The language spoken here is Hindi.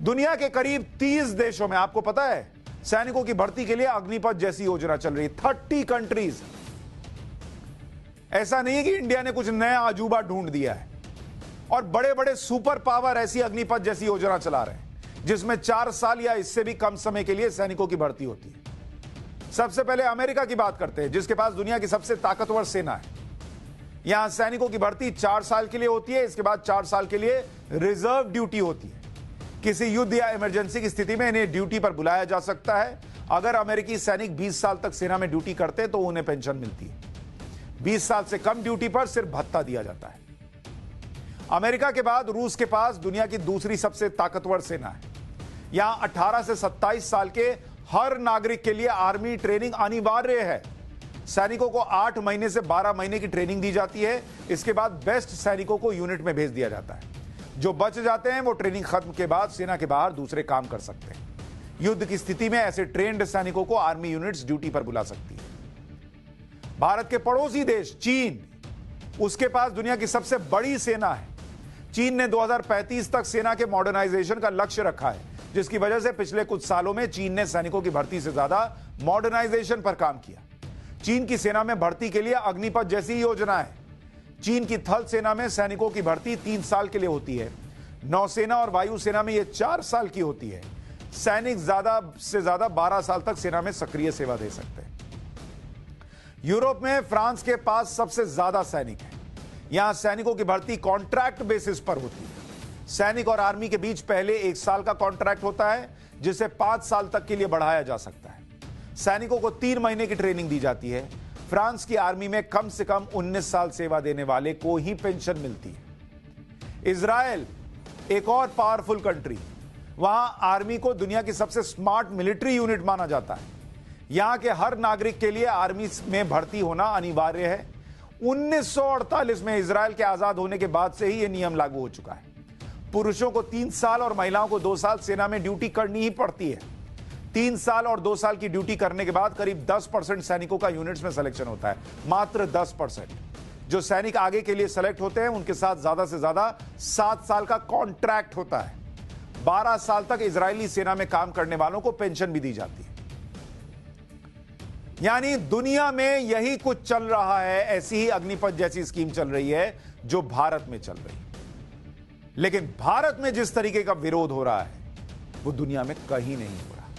दुनिया के करीब 30 देशों में, आपको पता है, सैनिकों की भर्ती के लिए अग्निपथ जैसी योजना चल रही है। 30 कंट्रीज। ऐसा नहीं है कि इंडिया ने कुछ नया अजूबा ढूंढ दिया है। और बड़े बड़े सुपर पावर ऐसी अग्निपथ जैसी योजना चला रहे हैं जिसमें 4 साल या इससे भी कम समय के लिए सैनिकों की भर्ती होती है। सबसे पहले अमेरिका की बात करते हैं, जिसके पास दुनिया की सबसे ताकतवर सेना है। यहां सैनिकों की भर्ती 4 साल के लिए होती है। इसके बाद 4 साल के लिए रिजर्व ड्यूटी होती है। किसी युद्ध या इमरजेंसी की स्थिति में इन्हें ड्यूटी पर बुलाया जा सकता है। अगर अमेरिकी सैनिक 20 साल तक सेना में ड्यूटी करते तो उन्हें पेंशन मिलती है। 20 साल से कम ड्यूटी पर सिर्फ भत्ता दिया जाता है। अमेरिका के बाद रूस के पास दुनिया की दूसरी सबसे ताकतवर सेना है। यहां 18 से 27 साल के हर नागरिक के लिए आर्मी ट्रेनिंग अनिवार्य है। सैनिकों को 8 महीने से 12 महीने की ट्रेनिंग दी जाती है। इसके बाद बेस्ट सैनिकों को यूनिट में भेज दिया जाता है। जो बच जाते हैं वो ट्रेनिंग खत्म के बाद सेना के बाहर दूसरे काम कर सकते हैं। युद्ध की स्थिति में ऐसे ट्रेंड सैनिकों को आर्मी यूनिट्स ड्यूटी पर बुला सकती है। भारत के पड़ोसी देश चीन, उसके पास दुनिया की सबसे बड़ी सेना है। चीन ने 2035 तक सेना के मॉडर्नाइजेशन का लक्ष्य रखा है, जिसकी वजह से पिछले कुछ सालों में चीन ने सैनिकों की भर्ती से ज्यादा मॉडर्नाइजेशन पर काम किया। चीन की सेना में भर्ती के लिए अग्निपथ जैसी योजना है। चीन की थल सेना में सैनिकों की भर्ती 3 साल के लिए होती है। नौसेना और वायुसेना में यह 4 साल की होती है। सैनिक ज्यादा से ज्यादा 12 साल तक सेना में सक्रिय सेवा दे सकते हैं। यूरोप में फ्रांस के पास सबसे ज्यादा सैनिक हैं। यहां सैनिकों की भर्ती कॉन्ट्रैक्ट बेसिस पर होती है। सैनिक और आर्मी के बीच पहले 1 साल का कॉन्ट्रैक्ट होता है, जिसे 5 साल तक के लिए बढ़ाया जा सकता है। सैनिकों को 3 महीने की ट्रेनिंग दी जाती है। फ्रांस की आर्मी में कम से कम 19 साल सेवा देने वाले को ही पेंशन मिलती है। इजराइल एक और पावरफुल कंट्री, वहां आर्मी को दुनिया की सबसे स्मार्ट मिलिट्री यूनिट माना जाता है। यहां के हर नागरिक के लिए आर्मी में भर्ती होना अनिवार्य है। 1948 में इजराइल के आजाद होने के बाद से ही यह नियम लागू हो चुका है। पुरुषों को 3 साल और महिलाओं को 2 साल सेना में ड्यूटी करनी ही पड़ती है। 3 साल और 2 साल की ड्यूटी करने के बाद करीब 10% सैनिकों का यूनिट्स में सिलेक्शन होता है। मात्र 10%। जो सैनिक आगे के लिए सेलेक्ट होते हैं उनके साथ ज्यादा से ज्यादा 7 साल का कॉन्ट्रैक्ट होता है। 12 साल तक इजरायली सेना में काम करने वालों को पेंशन भी दी जाती है। यानी दुनिया में यही कुछ चल रहा है। ऐसी ही अग्निपथ जैसी स्कीम चल रही है जो भारत में चल रही है। लेकिन भारत में जिस तरीके का विरोध हो रहा है वो दुनिया में कहीं नहीं हो रहा।